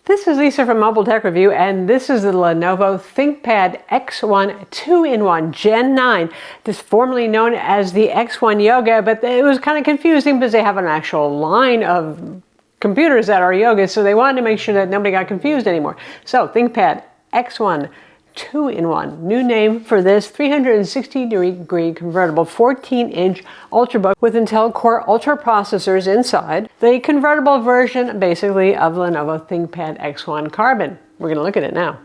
This is Lisa from Mobile Tech Review, and this is the Lenovo ThinkPad X1 2-in-1 Gen 9. This is formerly known as the X1 Yoga, but it was kind of confusing because they have an actual line of computers that are Yoga, so they wanted to make sure that nobody got confused anymore. So ThinkPad X1 2-in-1, new name for this 360-degree convertible 14-inch Ultrabook with Intel Core Ultra processors inside. The convertible version, basically, of Lenovo ThinkPad X1 Carbon. We're going to look at it now.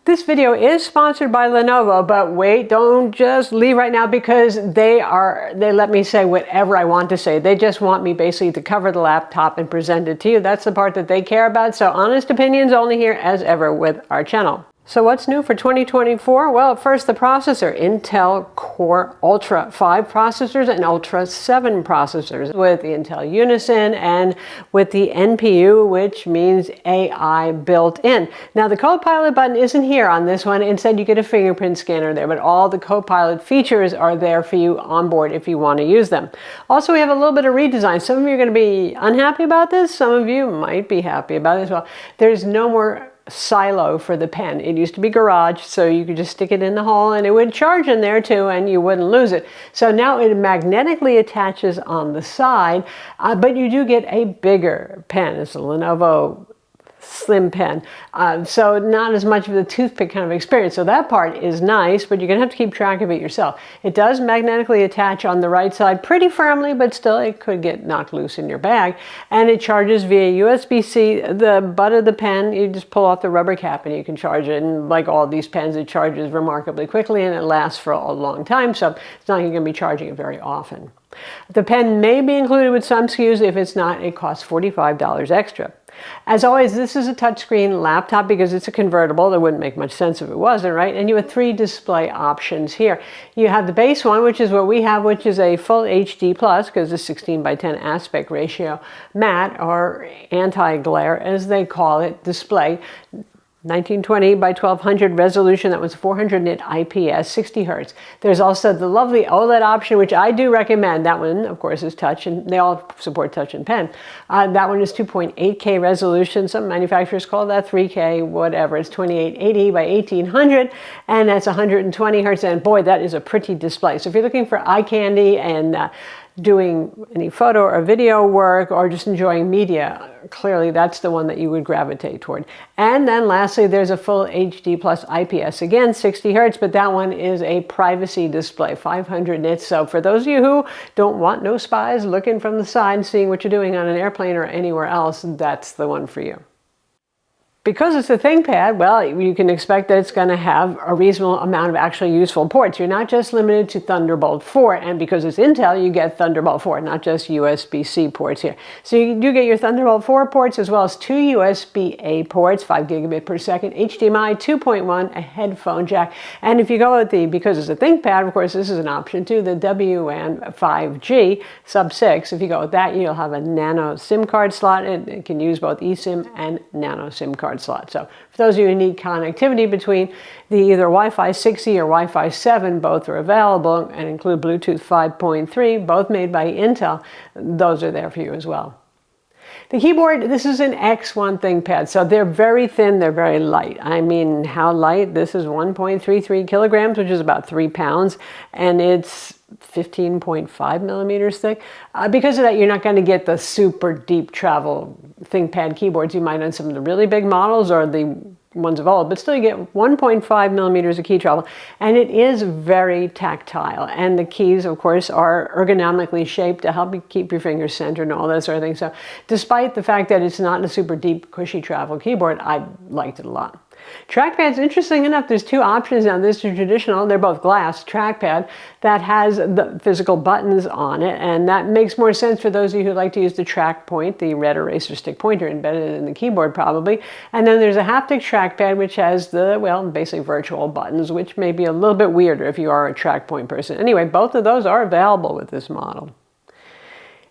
This video is sponsored by Lenovo, but wait, don't just leave right now because they let me say whatever I want to say. They just want me basically to cover the laptop and present it to you. That's the part that they care about. So honest opinions only here as ever with our channel. So what's new for 2024? Well, first the processor, Intel Core Ultra 5 processors and Ultra 7 processors with the Intel Unison and with the NPU, which means AI built in. Now the Copilot button isn't here on this one. Instead, you get a fingerprint scanner there, but all the Copilot features are there for you on board if you want to use them. Also, we have a little bit of redesign. Some of you are going to be unhappy about this. Some of you might be happy about it as well. There's no more silo for the pen. It used to be garage, so you could just stick it in the hole and it would charge in there too and you wouldn't lose it. So now it magnetically attaches on the side, but you do get a bigger pen. It's a Lenovo Slim pen, so not as much of the toothpick kind of experience. So that part is nice, but you're gonna have to keep track of it yourself. It does magnetically attach on the right side pretty firmly, but still it could get knocked loose in your bag. And it charges via USB-C. The butt of the pen, you just pull off the rubber cap and you can charge it. And like all these pens, it charges remarkably quickly and it lasts for a long time. So it's not like you're gonna be charging it very often. The pen may be included with some SKUs. If it's not, it costs $45 extra. As always, this is a touchscreen laptop because it's a convertible. It wouldn't make much sense if it wasn't, right? And you have three display options here. You have the base one, which is what we have, which is a full HD plus because it's 16:10 aspect ratio matte or anti-glare, as they call it, display. 1920 by 1200 resolution. That was 400 nit IPS, 60 hertz. There's also the lovely OLED option, which I do recommend. That one, of course, is touch, and they all support touch and pen. That one is 2.8K resolution. Some manufacturers call that 3K, whatever. It's 2880 by 1800, and that's 120 hertz. And boy, that is a pretty display. So if you're looking for eye candy and doing any photo or video work or just enjoying media, clearly that's the one that you would gravitate toward. And then lastly, there's a full HD plus IPS, again 60 hertz, but that one is a privacy display, 500 nits. So for those of you who don't want no spies looking from the side and seeing what you're doing on an airplane or anywhere else, that's the one for you. Because it's a ThinkPad, well, you can expect that it's going to have a reasonable amount of actually useful ports. You're not just limited to Thunderbolt 4, and because it's Intel, you get Thunderbolt 4, not just USB-C ports here. So you do get your Thunderbolt 4 ports as well as two USB-A ports, 5 gigabit per second, HDMI 2.1, a headphone jack, and if you go with because it's a ThinkPad, of course, this is an option too, the WLAN 5G sub-6. If you go with that, you'll have a nano SIM card slot, and it can use both eSIM and nano SIM card slot. So for those of you who need connectivity between the either Wi-Fi 6E or Wi-Fi 7, both are available and include Bluetooth 5.3, both made by Intel. Those are there for you as well. The keyboard, this is an X1 ThinkPad, so they're very thin, they're very light. I mean, how light? This is 1.33 kilograms, which is about 3 pounds, and it's 15.5 millimeters thick. Because of that, you're not going to get the super deep travel ThinkPad keyboards you might on some of the really big models or the ones of old, but still you get 1.5 millimeters of key travel, and it is very tactile. And the keys, of course, are ergonomically shaped to help you keep your fingers centered and all that sort of thing. So despite the fact that it's not a super deep, cushy travel keyboard, I liked it a lot. Trackpad's interesting enough, there's two options now. This is traditional, they're both glass trackpad that has the physical buttons on it, and that makes more sense for those of you who like to use the track point, the red eraser stick pointer embedded in the keyboard probably. And then there's a haptic trackpad which has the, well, basically virtual buttons, which may be a little bit weirder if you are a track point person. Anyway, both of those are available with this model.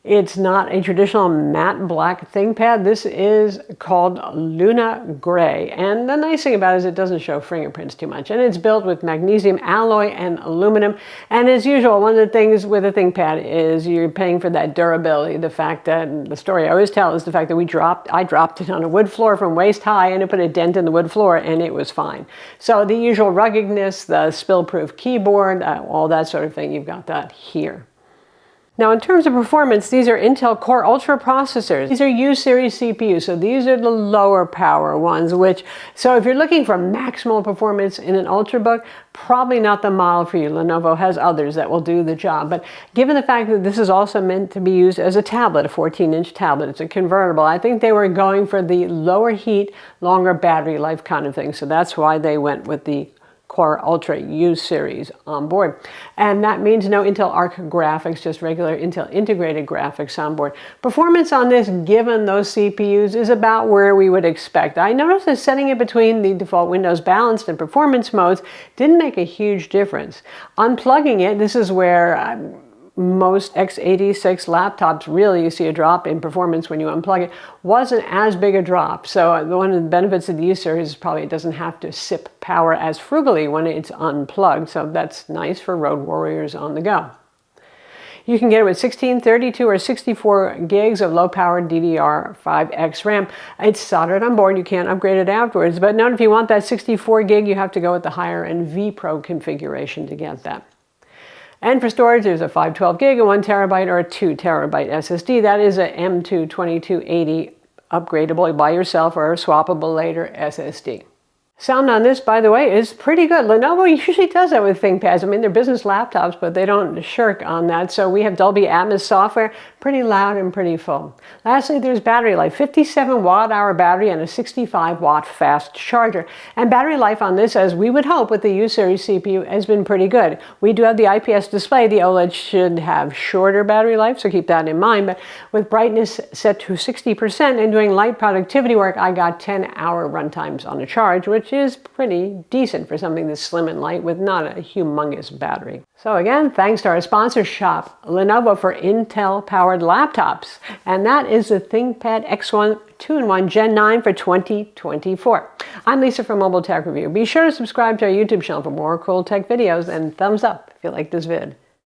It's not a traditional matte black ThinkPad. This is called Luna Gray. And the nice thing about it is it doesn't show fingerprints too much. And it's built with magnesium alloy and aluminum. And as usual, one of the things with a ThinkPad is you're paying for that durability. The fact that, the story I always tell is the fact that I dropped it on a wood floor from waist high and it put a dent in the wood floor and it was fine. So the usual ruggedness, the spill-proof keyboard, all that sort of thing, you've got that here. Now, in terms of performance, these are Intel Core Ultra processors. These are U-series CPUs, so these are the lower power ones, so if you're looking for maximal performance in an Ultrabook, probably not the model for you. Lenovo has others that will do the job. But given the fact that this is also meant to be used as a tablet, a 14-inch tablet, it's a convertible, I think they were going for the lower heat, longer battery life kind of thing. So that's why they went with the Core Ultra U-series on board. And that means no Intel Arc graphics, just regular Intel integrated graphics on board. Performance on this, given those CPUs, is about where we would expect. I noticed that setting it between the default Windows Balanced and performance modes didn't make a huge difference. Unplugging it, this is where most x86 laptops, really you see a drop in performance when you unplug it. Wasn't as big a drop. So one of the benefits of the U-series is probably it doesn't have to sip power as frugally when it's unplugged. So that's nice for road warriors on the go. You can get it with 16, 32, or 64 gigs of low-power DDR5X RAM. It's soldered on board. You can't upgrade it afterwards. But note, if you want that 64 gig, you have to go with the higher-end vPro configuration to get that. And for storage, there's a 512 gig, a 1 terabyte, or a 2 terabyte SSD. That is a M2 2280 upgradable by yourself or a swappable later SSD. Sound on this, by the way, is pretty good. Lenovo usually does that with ThinkPads. I mean, they're business laptops, but they don't shirk on that. So we have Dolby Atmos software, pretty loud and pretty full. Lastly, there's battery life, 57 watt-hour battery and a 65-watt fast charger. And battery life on this, as we would hope with the U-series CPU, has been pretty good. We do have the IPS display. The OLED should have shorter battery life, so keep that in mind. But with brightness set to 60% and doing light productivity work, I got 10-hour runtimes on a charge, which is pretty decent for something that's slim and light with not a humongous battery. So again, thanks to our sponsor shop, Lenovo, for Intel-powered laptops. And that is the ThinkPad X1 2-in-1 Gen 9 for 2024. I'm Lisa from Mobile Tech Review. Be sure to subscribe to our YouTube channel for more cool tech videos, and thumbs up if you like this vid.